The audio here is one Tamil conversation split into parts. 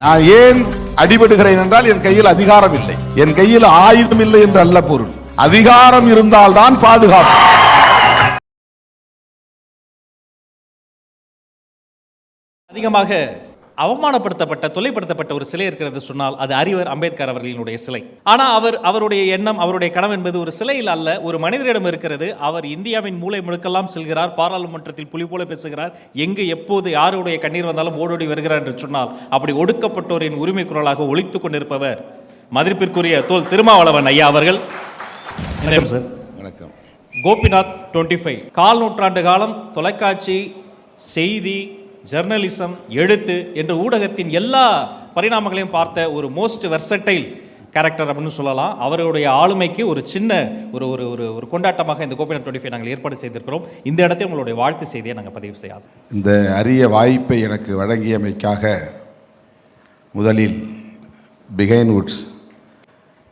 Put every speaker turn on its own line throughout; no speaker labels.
நான் ஏன் அடிபடுகிறேன் என்றால் என் கையில் அதிகாரம் இல்லை, என் கையில் ஆயுதம் இல்லை என்று அல்ல பொருள். அதிகாரம் இருந்தால்தான் பாதுகாப்பு.
அதிகமாக அவமானப்படுத்தப்பட்ட தொல்லைப்படுத்தப்பட்ட ஒரு சிலை இருக்கிறது சொன்னால் அது அறிவர் அம்பேத்கர் அவர்களினுடைய சிலை. ஆனால் அவருடைய எண்ணம், அவருடைய கனவு என்பது ஒரு சிலையில் அல்ல, ஒரு மனிதரிடம் இருக்கிறது. அவர் இந்தியாவின் மூலை முழுக்கெல்லாம் செல்கிறார், பாராளுமன்றத்தில் புலி போல பேசுகிறார், எங்கு எப்போது யாருடைய கண்ணீர் வந்தாலும் ஓடோடி வருகிறார் என்று சொன்னால் அப்படி ஒடுக்கப்பட்டோரின் உரிமை குரலாக ஒலித்துக் கொண்டிருப்பவர் மதிப்பிற்குரிய தோல் திருமாவளவன் ஐயா அவர்கள். சார்
வணக்கம்.
கோபிநாத் 25 கால் நூற்றாண்டு காலம் தொலைக்காட்சி, செய்தி, ஜெர்னலிசம், எழுத்து என்ற ஊடகத்தின் எல்லா பரிணாமங்களையும் பார்த்த ஒரு மோஸ்ட் வெர்சடைல் கேரக்டர் அப்படின்னு சொல்லலாம். அவருடைய ஆளுமைக்கு ஒரு சின்ன ஒரு ஒரு ஒரு ஒரு கொண்டாட்டமாக இந்த கோபிநாத் 25 நாங்கள் ஏற்பாடு செய்திருக்கிறோம். இந்த இடத்தில் உங்களுடைய வாழ்த்து செய்தியை நாங்கள் பதிவு செய்ய ஆசை.
இந்த அரிய வாய்ப்பை எனக்கு வழங்கியமைக்காக முதலில் பிகைன் வுட்ஸ்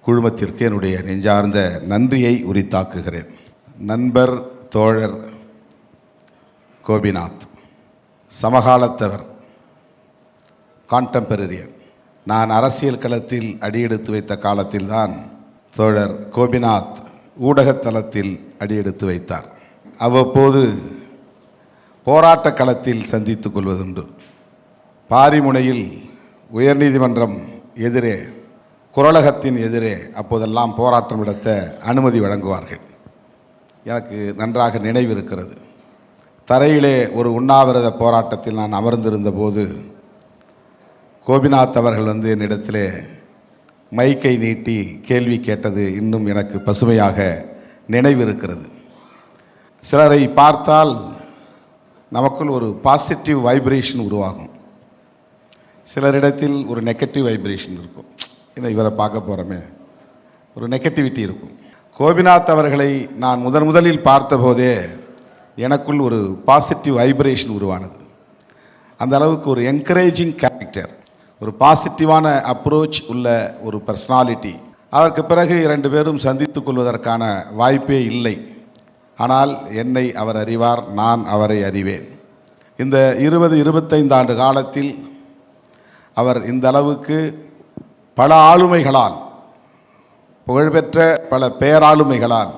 குழுமத்திற்கு என்னுடைய நெஞ்சார்ந்த நன்றியை உரித்தாக்குகிறேன். நண்பர், தோழர் கோபிநாத் சமகாலத்தவர், கான்டெம்பரரியன். நான் அரசியல் களத்தில் அடியெடுத்து வைத்த காலத்தில்தான் தோழர் கோபிநாத் ஊடகத்தளத்தில் அடியெடுத்து வைத்தார். அவ்வப்போது போராட்ட களத்தில் சந்தித்துக் கொள்வதுண்டு. பாரிமுனையில் உயர்நீதிமன்றம் எதிரே, குரலகத்தின் எதிரே அப்போதெல்லாம் போராட்டம் நடத்த அனுமதி வழங்குவார்கள். எனக்கு நன்றாக நினைவிருக்கிறது. தரையிலே ஒரு உண்ணாவிரத போராட்டத்தில் நான் அமர்ந்திருந்த போது கோபிநாத் அவர்கள் என்னிடத்திலே மைக்கை நீட்டி கேள்வி கேட்டது இன்னும் எனக்கு பசுமையாக நினைவிருக்கிறது. சிலரை பார்த்தால் நமக்குள் ஒரு பாசிட்டிவ் வைப்ரேஷன் உருவாகும், சிலரிடத்தில் ஒரு நெகட்டிவ் வைப்ரேஷன் இருக்கும். ஏன்னா இவரை பார்க்க போகிறோமே, ஒரு நெகட்டிவிட்டி இருக்கும். கோபிநாத் அவர்களை நான் முதலில் பார்த்தபோதே எனக்குள் ஒரு பாசிட்டிவ் வைப்ரேஷன் உருவானது. அந்த அளவுக்கு ஒரு என்கரேஜிங் கேரக்டர், ஒரு பாசிட்டிவான அப்ரோச் உள்ள ஒரு பர்சனாலிட்டி. அதற்கு பிறகு 2 பேரும் சந்தித்துக் கொள்வதற்கான வாய்ப்பே இல்லை. ஆனால் என்னை அவர் அறிவார், நான் அவரை அறிவேன். இந்த 20-25 ஆண்டு காலத்தில் அவர் இந்த அளவுக்கு பல ஆளுமைகளால், புகழ்பெற்ற பல பேராளுமைகளால்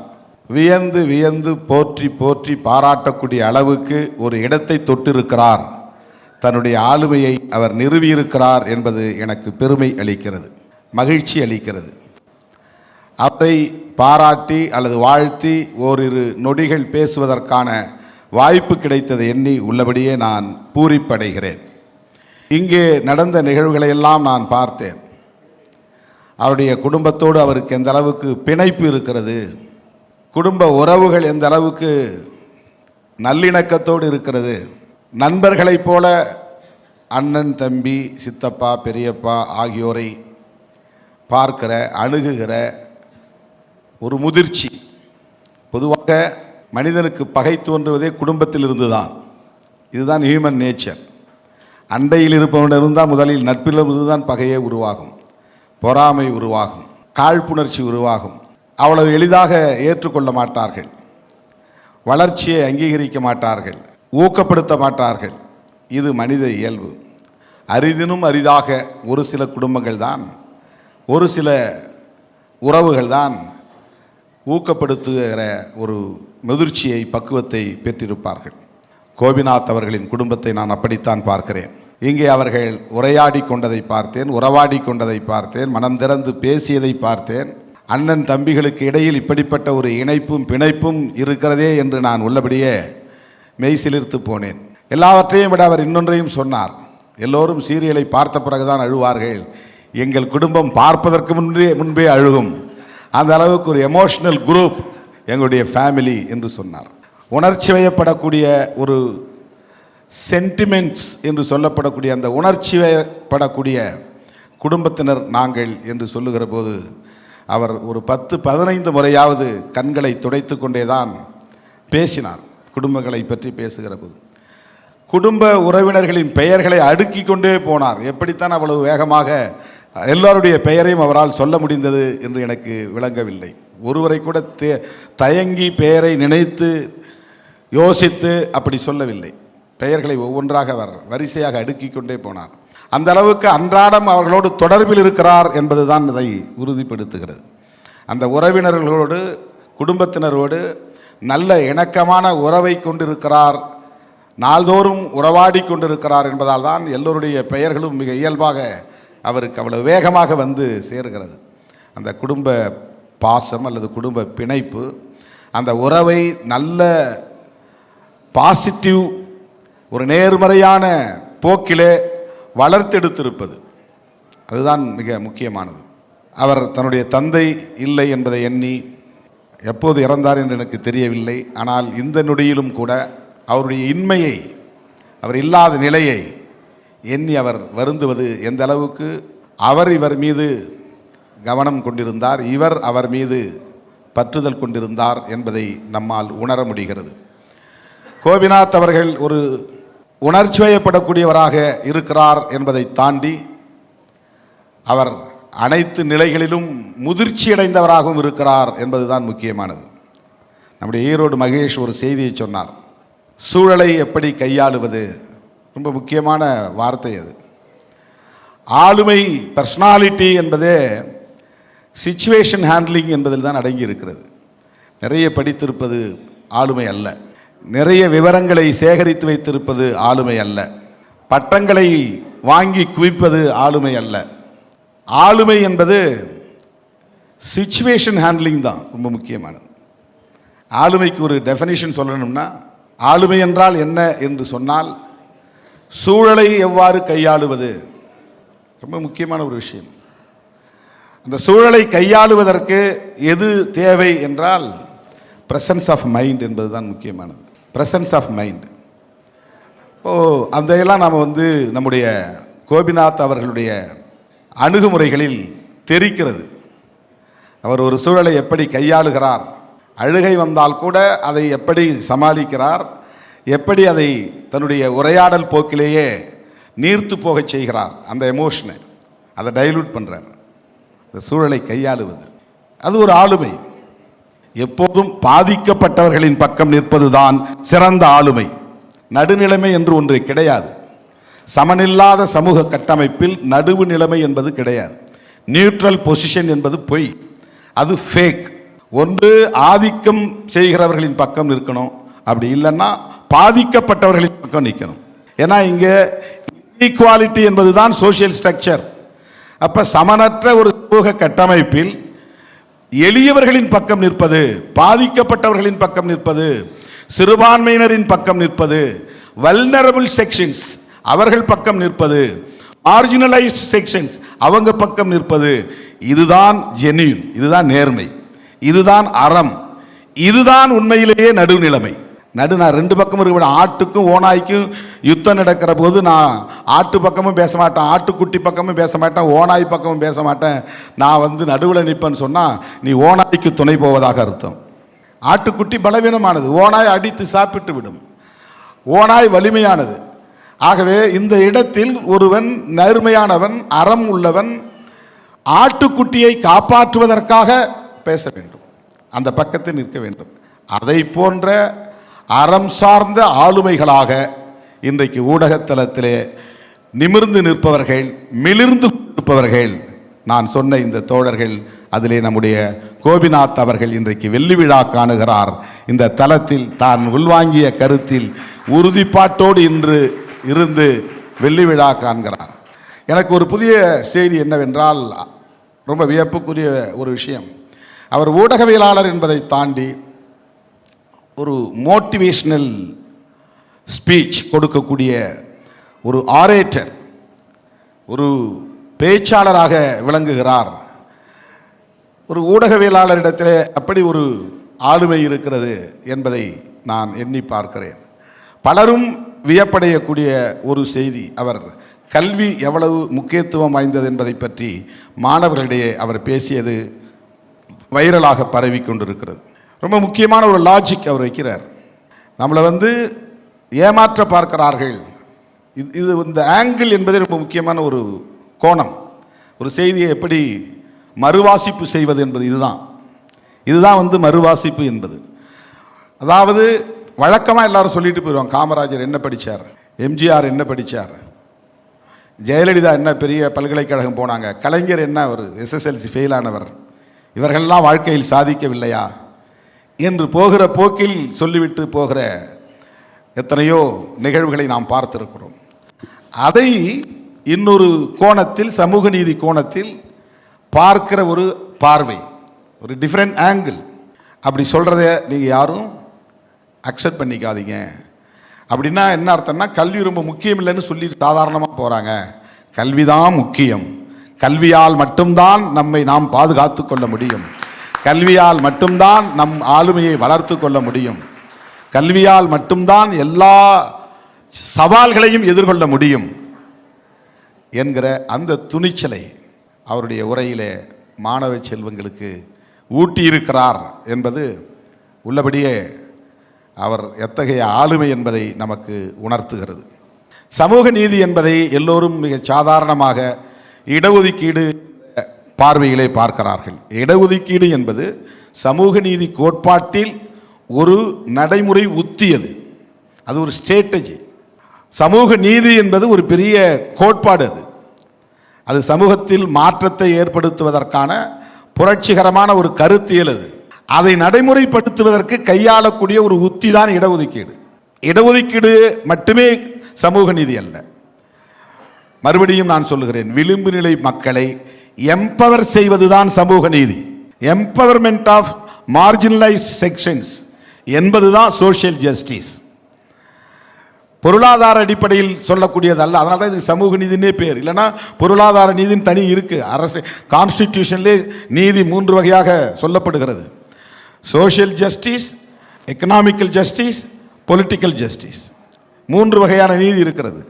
வியந்து வியந்து போற்றி போற்றி பாராட்டக்கூடிய அளவுக்கு ஒரு இடத்தை தொட்டிருக்கிறார். தன்னுடைய ஆளுமையை அவர் நிறுவியிருக்கிறார் என்பது எனக்கு பெருமை அளிக்கிறது, மகிழ்ச்சி அளிக்கிறது. அவரை பாராட்டி அல்லது வாழ்த்தி ஓரிரு நொடிகள் பேசுவதற்கான வாய்ப்பு கிடைத்ததை எண்ணி உள்ளபடியே நான் பூரிப்படைகிறேன். இங்கே நடந்த நிகழ்வுகளையெல்லாம் நான் பார்த்தேன். அவருடைய குடும்பத்தோடு அவருக்கு எந்த அளவுக்கு பிணைப்பு இருக்கிறது, குடும்ப உறவுகள் எந்த அளவுக்கு நல்லிணக்கத்தோடு இருக்கிறது. நண்பர்களைப் போல அண்ணன், தம்பி, சித்தப்பா, பெரியப்பா ஆகியோரை பார்க்கிற, அணுகுகிற ஒரு முதிர்ச்சி. பொதுவாக மனிதனுக்கு பகை தோன்றுவதே குடும்பத்தில் இருந்துதான். இதுதான் ஹியூமன் நேச்சர். அண்டையில் இருப்பவனிடம் தான் முதலில், நட்பிலிருந்து தான் பகையே உருவாகும், பொறாமை உருவாகும், காழ்ப்புணர்ச்சி உருவாகும். அவ்வளவு எளிதாக ஏற்றுக்கொள்ள மாட்டார்கள், வளர்ச்சியை அங்கீகரிக்க மாட்டார்கள், ஊக்கப்படுத்த மாட்டார்கள். இது மனித இயல்பு. அரிதினும் அரிதாக ஒரு சில குடும்பங்கள் தான், ஒரு சில உறவுகள் தான் ஊக்கப்படுத்துகிற ஒரு முதிர்ச்சியை, பக்குவத்தை பெற்றிருப்பார்கள். கோபிநாத் அவர்களின் குடும்பத்தை நான் அப்படித்தான் பார்க்கிறேன். இங்கே அவர்கள் உரையாடி கொண்டதை பார்த்தேன், உறவாடி கொண்டதை பார்த்தேன், மனம் திறந்து பேசியதை பார்த்தேன். அண்ணன் தம்பிகளுக்கு இடையில் இப்படிப்பட்ட ஒரு இணைப்பும் பிணைப்பும் இருக்கிறதே என்று நான் உள்ளபடியே மெய்சிலிர்த்து போனேன். எல்லாவற்றையும் விட அவர் இன்னொன்றையும் சொன்னார். எல்லோரும் சீரியலை பார்த்த பிறகுதான் அழுவார்கள், எங்கள் குடும்பம் பார்ப்பதற்கு முன்பே அழுகும், அந்த அளவுக்கு ஒரு எமோஷனல் குரூப் எங்களுடைய ஃபேமிலி என்று சொன்னார். உணர்ச்சி வயப்படக்கூடிய ஒரு சென்டிமெண்ட்ஸ் என்று சொல்லப்படக்கூடிய அந்த உணர்ச்சி வயப்படக்கூடிய குடும்பத்தினர் நாங்கள் என்று சொல்லுகிற போது அவர் ஒரு 10-15 முறையாவது கண்களை துடைத்து கொண்டே தான் பேசினார். குடும்பங்களை பற்றி பேசுகிற போது குடும்ப உறவினர்களின் பெயர்களை அடுக்கி கொண்டே போனார். எப்படித்தான் அவ்வளவு வேகமாக எல்லோருடைய பெயரையும் அவரால் சொல்ல முடிந்தது என்று எனக்கு விளங்கவில்லை. ஒருவரை கூட தயங்கி பெயரை நினைத்து யோசித்து அப்படி சொல்லவில்லை. பெயர்களை ஒவ்வொன்றாக வரிசையாக அடுக்கி கொண்டே போனார். அந்த அளவுக்கு அன்றாடம் அவர்களோடு தொடர்பில் இருக்கிறார் என்பதுதான் இதை உறுதிப்படுத்துகிறது. அந்த உறவினர்களோடு குடும்பத்தினரோடு நல்ல இணக்கமான உறவை கொண்டிருக்கிறார், நாள்தோறும் உறவாடி கொண்டிருக்கிறார் என்பதால் தான் எல்லோருடைய பெயர்களும் மிக இயல்பாக அவருக்கு அவ்வளவு வேகமாக வந்து சேர்கிறது. அந்த குடும்ப பாசம் அல்லது குடும்ப பிணைப்பு அந்த உறவை நல்ல பாசிட்டிவ் ஒரு நேர்மறையான போக்கிலே வளர்த்தெடுத்திருப்பது அதுதான் மிக முக்கியமானது. அவர் தன்னுடைய தந்தை இல்லை என்பதை எண்ணி எப்போது இறந்தார் என்று எனக்கு தெரியவில்லை. ஆனால் இந்த நொடியிலும் கூட அவருடைய இன்மையை, அவர் இல்லாத நிலையை எண்ணி அவர் வருந்துவது எந்த அளவுக்கு அவர் இவர் மீது கவனம் கொண்டிருந்தார், இவர் அவர் மீது பற்றுதல் கொண்டிருந்தார் என்பதை நம்மால் உணர முடிகிறது. கோபிநாத் அவர்கள் ஒரு உணர்ச்சிவயப்படக்கூடியவராக இருக்கிறார் என்பதை தாண்டி அவர் அனைத்து நிலைகளிலும் முதிர்ச்சியடைந்தவராகவும் இருக்கிறார் என்பதுதான் முக்கியமானது. நம்முடைய ஈரோடு மகேஷ் ஒரு செய்தியை சொன்னார், சூழலை எப்படி கையாளுவது. ரொம்ப முக்கியமான வார்த்தை அது. ஆளுமை, பர்சனாலிட்டி என்பதே சிச்சுவேஷன் ஹேண்ட்லிங் என்பதில் தான் அடங்கி இருக்கிறது. நிறைய படித்திருப்பது ஆளுமை அல்ல, நிறைய விவரங்களை சேகரித்து வைத்திருப்பது ஆளுமை அல்ல, பட்டங்களை வாங்கி குவிப்பது ஆளுமை அல்ல. ஆளுமை என்பது சிச்சுவேஷன் ஹேண்ட்லிங் தான் ரொம்ப முக்கியமானது. ஆளுமைக்கு ஒரு டெஃபினிஷன் சொல்லணும்னா, ஆளுமை என்றால் என்ன என்று சொன்னால் சூழலை எவ்வாறு கையாளுவது ரொம்ப முக்கியமான ஒரு விஷயம். அந்த சூழலை கையாளுவதற்கு எது தேவை என்றால் பிரசன்ஸ் ஆஃப் மைண்ட் என்பது தான் முக்கியமானது. Presence of mind. அதையெல்லாம் நாம் நம்முடைய கோபிநாத் அவர்களுடைய அணுகுமுறைகளில் தெரிக்கிறது. அவர் ஒரு சூழலை எப்படி கையாளுகிறார், அழுகை வந்தால் கூட அதை எப்படி சமாளிக்கிறார், எப்படி அதை தன்னுடைய உரையாடல் போக்கிலேயே நீர்த்து போகச் செய்கிறார், அந்த எமோஷனை அதை டைலூட் பண்ணுறார். இந்த சூழலை கையாளுவது அது ஒரு ஆளுமை. எப்போதும் பாதிக்கப்பட்டவர்களின் பக்கம் நிற்பது தான் சிறந்த ஆளுமை. நடுநிலைமை என்று ஒன்று கிடையாது. சமனில்லாத சமூக கட்டமைப்பில் நடுவு நிலைமை என்பது கிடையாது. நியூட்ரல் பொசிஷன் என்பது பொய், அது ஃபேக். ஒன்று ஆதிக்கம் செய்கிறவர்களின் பக்கம் நிற்கணும், அப்படி இல்லைன்னா பாதிக்கப்பட்டவர்களின் பக்கம் நிற்கணும். ஏன்னா இங்கே இன்இக்வாலிட்டி என்பது தான் சோஷியல் ஸ்ட்ரக்சர். அப்போ சமனற்ற ஒரு சமூக கட்டமைப்பில் எளியவர்களின் பக்கம் நிற்பது, பாதிக்கப்பட்டவர்களின் பக்கம் நிற்பது, சிறுபான்மையினரின் பக்கம் நிற்பது, வல்னரபிள் செக்ஷன்ஸ் அவர்கள் பக்கம் நிற்பது, மார்ஜினலைஸ்ட் செக்ஷன்ஸ் அவங்க பக்கம் நிற்பது, இதுதான் ஜென்யூன், இதுதான் நேர்மை, இதுதான் அறம், இதுதான் உண்மையிலேயே நடுநிலைமை. நான் ரெண்டு பக்கமும் இருக்க. ஆட்டுக்கும் ஓனாய்க்கும் யுத்தம் நடக்கிற போது நான் ஆட்டு பக்கமும் பேச மாட்டேன், ஆட்டுக்குட்டி பக்கமும் பேச மாட்டேன், ஓனாய் பக்கமும் பேச மாட்டேன், நான் நடுவில் நிற்பேன்னு சொன்னால் நீ ஓனாய்க்கு துணை போவதாக அர்த்தம். ஆட்டுக்குட்டி பலவீனமானது, ஓனாய் அடித்து சாப்பிட்டு விடும், ஓனாய் வலிமையானது. ஆகவே இந்த இடத்தில் ஒருவன் நேர்மையானவன், அறம் உள்ளவன், ஆட்டுக்குட்டியை காப்பாற்றுவதற்காக பேச வேண்டும், அந்த பக்கத்தில் நிற்க வேண்டும். அதை போன்ற அறம் சார்ந்த ஆளுமைகளாக இன்றைக்கு ஊடகத்தளத்திலே நிமிர்ந்து நிற்பவர்கள், மிளிர்ந்து நிற்பவர்கள், நான் சொன்ன இந்த தோழர்கள், அதிலே நம்முடைய கோபிநாத் அவர்கள் இன்றைக்கு வெள்ளி விழா காணுகிறார். இந்த தளத்தில் தான் உள்வாங்கிய கருத்தில் உறுதிப்பாட்டோடு இன்று இருந்து வெள்ளி விழா காண்கிறார். எனக்கு ஒரு புதிய செய்தி என்னவென்றால், ரொம்ப வியப்புக்குரிய ஒரு விஷயம், அவர் ஊடகவியலாளர் என்பதை தாண்டி ஒரு மோட்டிவேஷனல் ஸ்பீச் கொடுக்கக்கூடிய ஒரு ஆரேட்டர், ஒரு பேச்சாளராக விளங்குகிறார். ஒரு ஊடகவியலாளரிடத்தில் அப்படி ஒரு ஆளுமை இருக்கிறது என்பதை நான் எண்ணி பார்க்கிறேன். பலரும் வியப்படையக்கூடிய ஒரு செய்தி, அவர் கல்வி எவ்வளவு முக்கியத்துவம் வாய்ந்தது என்பதை பற்றி மாணவர்களிடையே அவர் பேசியது வைரலாக பரவி கொண்டிருக்கிறது. ரொம்ப முக்கியமான ஒரு லாஜிக் அவர் வைக்கிறார். நம்மளை ஏமாற்ற பார்க்கிறார்கள், இது இந்த ஆங்கிள் என்பது ரொம்ப முக்கியமான ஒரு கோணம். ஒரு செய்தியை எப்படி மறுவாசிப்பு செய்வது என்பது இதுதான் மறுவாசிப்பு என்பது. அதாவது வழக்கமாக எல்லாரும் சொல்லிட்டு போயிடுவாங்க, காமராஜர் என்ன படித்தார், எம்ஜிஆர் என்ன படித்தார், ஜெயலலிதா என்ன பெரிய பல்கலைக்கழகம் போனாங்க, கலைஞர் என்ன ஒரு SSLC ஃபெயில் ஆனவர், இவர்கள்லாம் வாழ்க்கையில் சாதிக்கவில்லையா என்று போகிற போக்கில் சொல்லிவிட்டு போகிற எத்தனையோ நிகழ்வுகளை நாம் பார்த்திருக்கிறோம். அதை இன்னொரு கோணத்தில், சமூக நீதி கோணத்தில் பார்க்கிற ஒரு பார்வை, ஒரு டிஃப்ரெண்ட் ஆங்கிள். அப்படி சொல்கிறத நீங்கள் யாரும் அக்செப்ட் பண்ணிக்காதீங்க. அப்படின்னா என்ன அர்த்தம்னா, கல்வி ரொம்ப முக்கியம் இல்லைன்னு சொல்லி சாதாரணமாக போகிறாங்க. கல்வி தான் முக்கியம். கல்வியால் மட்டும்தான் நம்மை நாம் பாதுகாத்து கொள்ள முடியும். கல்வியால் மட்டும்தான் நம் ஆளுமையை வளர்த்து கொள்ள முடியும். கல்வியால் மட்டும்தான் எல்லா சவால்களையும் எதிர்கொள்ள முடியும் என்கிற அந்த துணிச்சலை அவருடைய உரையிலே மாணவ செல்வங்களுக்கு ஊட்டியிருக்கிறார் என்பது உள்ளபடியே அவர் எத்தகைய ஆளுமை என்பதை நமக்கு உணர்த்துகிறது. சமூக நீதி என்பதை எல்லோரும் மிக சாதாரணமாக இடஒதுக்கீடு பார்வையிலே பார்க்கிறார்கள். இடஒதுக்கீடு என்பது சமூக நீதி கோட்பாட்டில் ஒரு நடைமுறை உத்தியது, அது ஒரு ஸ்ட்ராட்டஜி. சமூக நீதி என்பது ஒரு பெரிய கோட்பாடு. அது சமூகத்தில் மாற்றத்தை ஏற்படுத்துவதற்கான புரட்சிகரமான ஒரு கருத்தியல். அதை நடைமுறைப்படுத்துவதற்கு கையாளக்கூடிய ஒரு உத்தி தான் இடஒதுக்கீடு. இடஒதுக்கீடு மட்டுமே சமூக நீதி அல்ல. மறுபடியும் நான் சொல்லுகிறேன், விளிம்பு நிலை மக்களை எம்பவர் செய்வதுதான் சமூக நீதி. எம்பவர்மெண்ட் ஆஃப் மார்ஜினலைஸ்ட் செக்ஷன்ஸ் என்பதுதான் சோஷியல் ஜஸ்டிஸ். பொருளாதார அடிப்படையில் சொல்லக்கூடியதல்ல. அதனால தான் இது சமூக நீதினே பேர். இல்லைன்னா பொருளாதார நீதின்னு தனி இருக்கு. அரசு கான்ஸ்டிடியூஷன்லே நீதி 3 வகையாக சொல்லப்படுகிறது: social justice, economical justice, political justice. 3 வகையான நீதி இருக்கிறது.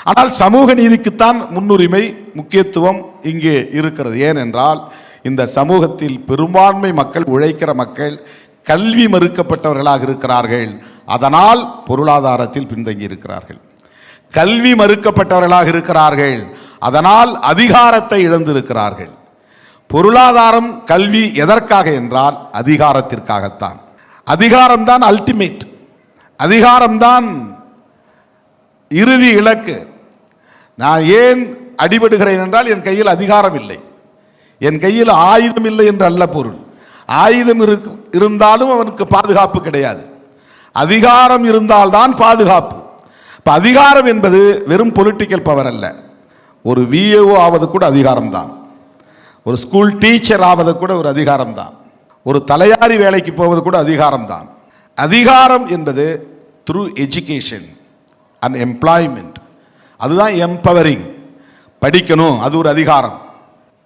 ஆனால் சமூக நீதிக்குத்தான் முன்னுரிமை, முக்கியத்துவம் இங்கே இருக்கிறது. ஏனென்றால் இந்த சமூகத்தில் பெரும்பான்மை மக்கள், உழைக்கிற மக்கள், கல்வி மறுக்கப்பட்டவர்களாக இருக்கிறார்கள். அதனால் பொருளாதாரத்தில் பின்தங்கி இருக்கிறார்கள். கல்வி மறுக்கப்பட்டவர்களாக இருக்கிறார்கள், அதனால் அதிகாரத்தை இழந்திருக்கிறார்கள். பொருளாதாரம், கல்வி எதற்காக என்றால் அதிகாரத்திற்காகத்தான். அதிகாரம்தான் அல்டிமேட், அதிகாரம்தான் இறுதி இலக்கு. நான் ஏன் அடிபடுகிறேன் என்றால் என் கையில் அதிகாரம் இல்லை, என் கையில் ஆயுதம் இல்லை என்று அல்ல பொருள். ஆயுதம் இருந்தாலும் அவனுக்கு பாதுகாப்பு கிடையாது. அதிகாரம் இருந்தால்தான் பாதுகாப்பு. இப்போ அதிகாரம் என்பது வெறும் பொலிட்டிக்கல் பவர் அல்ல. ஒரு விஏஓ ஆவது கூட அதிகாரம் தான். ஒரு ஸ்கூல் டீச்சர் ஆவது கூட ஒரு அதிகாரம் தான். ஒரு தலையாரி வேலைக்கு போவது கூட அதிகாரம் தான். அதிகாரம் என்பது த்ரூ எஜுகேஷன் அண்ட் எம்ப்ளாய்மெண்ட், அதுதான் எம்பவரிங். படிக்கணும், அது ஒரு அதிகாரம்.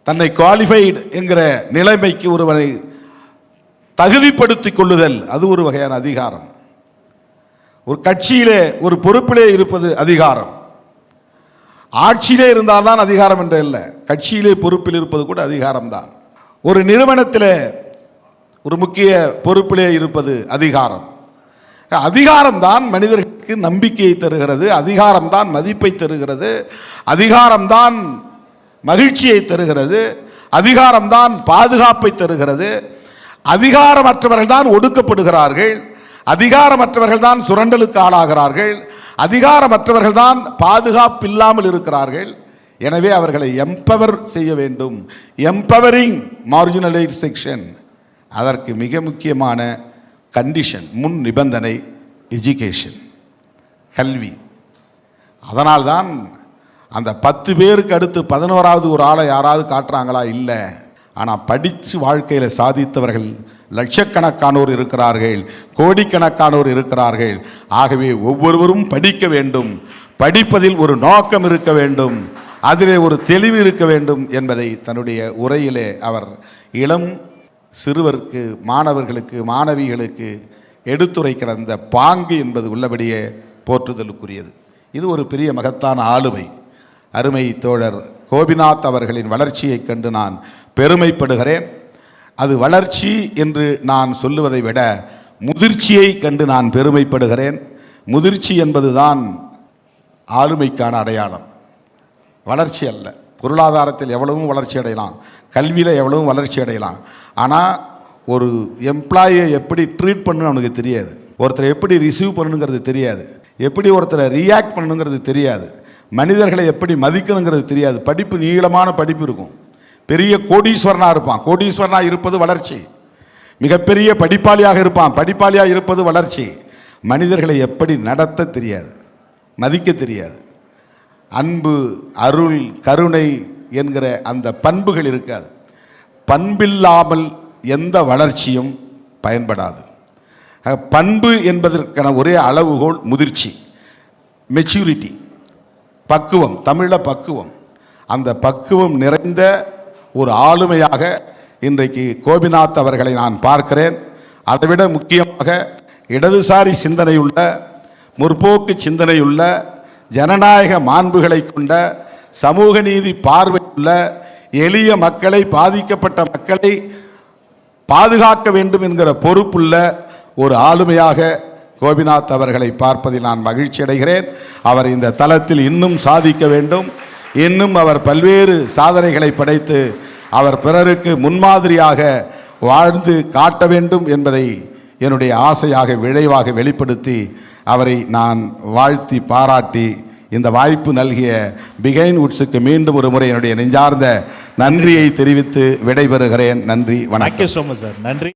தன்னை குவாலிஃபைடு என்கிற நிலைமைக்கு ஒருவரை தகுதிப்படுத்திக் கொள்ளுதல், அது ஒரு வகையான அதிகாரம். ஒரு கட்சியிலே ஒரு பொறுப்பிலே இருப்பது அதிகாரம். ஆட்சியிலே இருந்தால்தான் அதிகாரம் என்று இல்லை, கட்சியிலே பொறுப்பில் இருப்பது கூட அதிகாரம் தான். ஒரு நிறுவனத்தில் ஒரு முக்கிய பொறுப்பிலே இருப்பது அதிகாரம். அதிகாரம் தான் மனிதர்களுக்கு நம்பிக்கையை தருகிறது, அதிகாரம் தான் மதிப்பை தருகிறது, அதிகாரம் தான் மகிழ்ச்சியை தருகிறது, அதிகாரம் தான் பாதுகாப்பை தருகிறது. அதிகாரமற்றவர்கள் தான் ஒடுக்கப்படுகிறார்கள், அதிகாரமற்றவர்கள் தான் சுரண்டலுக்கு ஆளாகிறார்கள், அதிகாரமற்றவர்கள் தான் பாதுகாப்பு இல்லாமல் இருக்கிறார்கள். எனவே அவர்களை எம்பவர் செய்ய வேண்டும். எம்பவரிங் மார்ஜினலைஸ்ட் செக்ஷன், அதற்கு மிக முக்கியமான கண்டிஷன், முன் நிபந்தனை எஜுகேஷன், கல்வி. அதனால்தான் அந்த 10 பேருக்கு அடுத்து 11வது ஒரு ஆளை யாராவது காட்டுறாங்களா? இல்லை. ஆனால் படித்து வாழ்க்கையில் சாதித்தவர்கள் லட்சக்கணக்கானோர் இருக்கிறார்கள், கோடிக்கணக்கானோர் இருக்கிறார்கள். ஆகவே ஒவ்வொருவரும் படிக்க வேண்டும், படிப்பதில் ஒரு நோக்கம் இருக்க வேண்டும், அதிலே ஒரு தெளிவு இருக்க வேண்டும் என்பதை தன்னுடைய உரையிலே அவர் இளம் சிறுவருக்கு, மாணவர்களுக்கு, மாணவிகளுக்கு எடுத்துரைக்கிற அந்த பாங்கு என்பது உள்ளபடியே போற்றுதலுக்குரியது. இது ஒரு பெரிய மகத்தான ஆளுமை. அருமை தோழர் கோபிநாத் அவர்களின் வளர்ச்சியை கண்டு நான் பெருமைப்படுகிறேன். அது வளர்ச்சி என்று நான் சொல்லுவதை விட முதிர்ச்சியை கண்டு நான் பெருமைப்படுகிறேன். முதிர்ச்சி என்பதுதான் ஆளுமைக்கான அடையாளம், வளர்ச்சி அல்ல. பொருளாதாரத்தில் எவ்வளவும் வளர்ச்சி அடையலாம், கல்வியில் எவ்வளவும் வளர்ச்சி அடையலாம். ஆனால் ஒரு எம்ப்ளாயை எப்படி ட்ரீட் பண்ணணும்னு அவனுக்கு தெரியாது, ஒருத்தரை எப்படி ரிசீவ் பண்ணணுங்கிறது தெரியாது, எப்படி ஒருத்தரை ரியாக்ட் பண்ணணுங்கிறது தெரியாது. மனிதர்களை எப்படி மதிக்கணுங்கிறது தெரியாது. படிப்பு நீளமான படிப்பு இருக்கும், பெரிய கோடீஸ்வரனாக இருப்பான், கோடீஸ்வரனாக இருப்பது வளர்ச்சி. மிகப்பெரிய படிப்பாளியாக இருப்பான், படிப்பாளியாக இருப்பது வளர்ச்சி. மனிதர்களை எப்படி நடத்த தெரியாது, மதிக்க தெரியாது. அன்பு, அருள், கருணை என்கிற அந்த பண்புகள் இருக்காது. பண்பில்லாமல் எந்த வளர்ச்சியும் பயன்படாது. பண்பு என்பதற்கான ஒரே அளவுகோல் முதிர்ச்சி, மெச்சூரிட்டி, பக்குவம். தமிழில் பக்குவம். அந்த பக்குவம் நிறைந்த ஒரு ஆளுமையாக இன்றைக்கு கோபிநாத் அவர்களை நான் பார்க்கிறேன். அதைவிட முக்கியமாக இடதுசாரி சிந்தனையுள்ள, முற்போக்கு சிந்தனையுள்ள, ஜனநாயக மாண்புகளை கொண்ட, சமூக நீதி பார்வையுள்ள, எளிய மக்களை, பாதிக்கப்பட்ட மக்களை பாதுகாக்க வேண்டும் என்கிற பொறுப்புள்ள ஒரு ஆளுமையாக கோபிநாத் அவர்களை பார்ப்பதில் நான் மகிழ்ச்சி அடைகிறேன். அவர் இந்த தளத்தில் இன்னும் சாதிக்க வேண்டும், இன்னும் அவர் பல்வேறு சாதனைகளை படைத்து அவர் பிறருக்கு முன்மாதிரியாக வாழ்ந்து காட்ட வேண்டும் என்பதை என்னுடைய ஆசையாக விளைவாக வெளிப்படுத்தி அவரை நான் வாழ்த்தி பாராட்டி இந்த வாய்ப்பு நல்கிய பிகைன் வுட்ஸுக்கு மீண்டும் ஒரு முறை என்னுடைய நெஞ்சார்ந்த நன்றியை தெரிவித்து விடைபெறுகிறேன். நன்றி, வணக்கம்.
Thank you so much sir. நன்றி.